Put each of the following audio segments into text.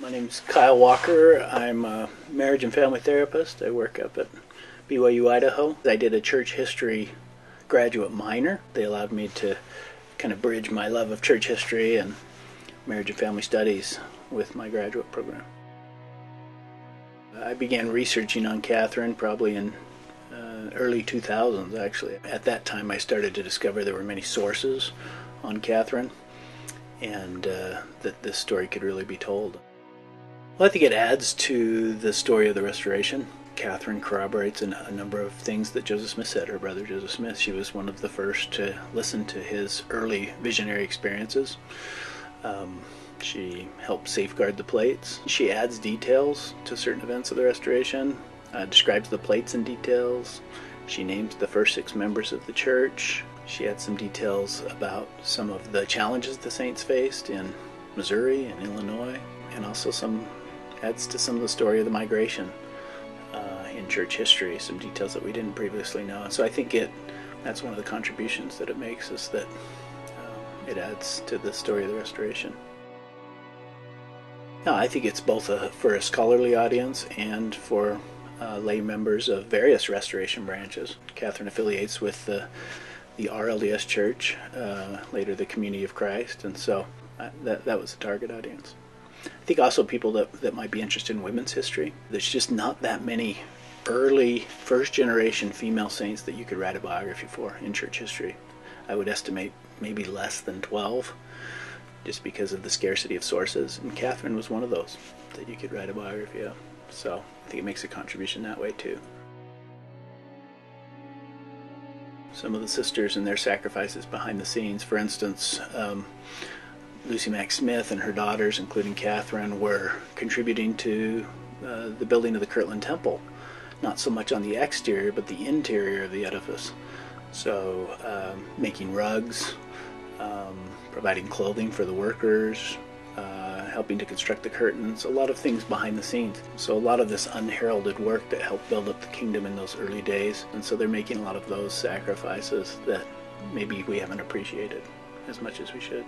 My name's Kyle Walker. I'm a marriage and family therapist. I work up at BYU, Idaho. I did a church history graduate minor. They allowed me to kind of bridge my love of church history and marriage and family studies with my graduate program. I began researching on Katharine probably in early 2000s, actually. At that time, I started to discover there were many sources on Katharine, and that this story could really be told. Well, I think it adds to the story of the Restoration. Katharine corroborates a number of things that Joseph Smith said, her brother Joseph Smith. She was one of the first to listen to his early visionary experiences. She helped safeguard the plates. She adds details to certain events of the Restoration, describes the plates in details. She names the first 6 members of the church. She adds some details about some of the challenges the saints faced in Missouri and Illinois, and also adds to some of the story of the migration in church history, some details that we didn't previously know. And so I think that's one of the contributions that it makes, is that it adds to the story of the Restoration. Now, I think it's both for a scholarly audience and for lay members of various Restoration branches. Katharine affiliates with the RLDS Church, later the Community of Christ, and so that was the target audience. I think also people that might be interested in women's history. There's just not that many early first-generation female saints that you could write a biography for in church history. I would estimate maybe less than 12, just because of the scarcity of sources, and Katharine was one of those that you could write a biography of. So I think it makes a contribution that way too. Some of the sisters and their sacrifices behind the scenes, for instance, Lucy Mack Smith and her daughters, including Katharine, were contributing to the building of the Kirtland Temple. Not so much on the exterior, but the interior of the edifice. So making rugs, providing clothing for the workers, helping to construct the curtains, a lot of things behind the scenes. So a lot of this unheralded work that helped build up the kingdom in those early days. And so they're making a lot of those sacrifices that maybe we haven't appreciated as much as we should.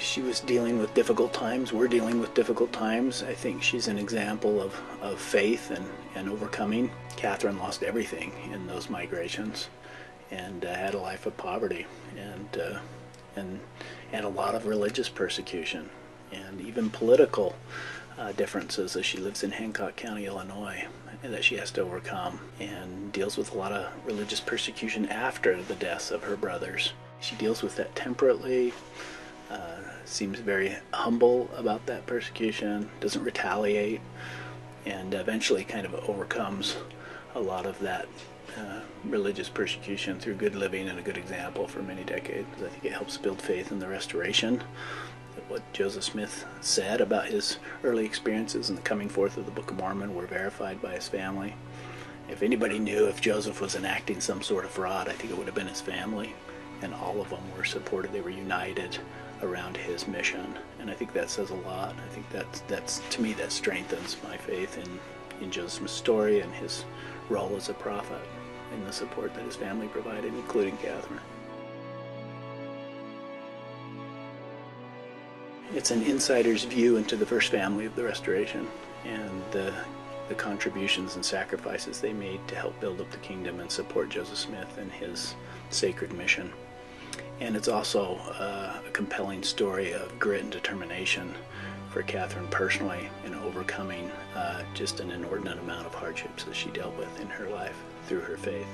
She was dealing with difficult times. We're dealing with difficult times. I think she's an example of faith and overcoming. Katharine lost everything in those migrations and had a life of poverty and a lot of religious persecution and even political differences, as she lives in Hancock County, Illinois, that she has to overcome, and deals with a lot of religious persecution after the deaths of her brothers. She deals with that temperately, seems very humble about that persecution, doesn't retaliate, and eventually kind of overcomes a lot of that religious persecution through good living and a good example for many decades. I think it helps build faith in the Restoration. What Joseph Smith said about his early experiences and the coming forth of the Book of Mormon were verified by his family. If anybody knew if Joseph was enacting some sort of fraud, I think it would have been his family, and all of them were supported. They were united around his mission, and I think that says a lot. I think that's to me, that strengthens my faith in Joseph Smith's story and his role as a prophet, and the support that his family provided, including Katharine. It's an insider's view into the first family of the Restoration and the contributions and sacrifices they made to help build up the kingdom and support Joseph Smith and his sacred mission. And it's also a compelling story of grit and determination for Katharine personally in overcoming just an inordinate amount of hardships that she dealt with in her life through her faith.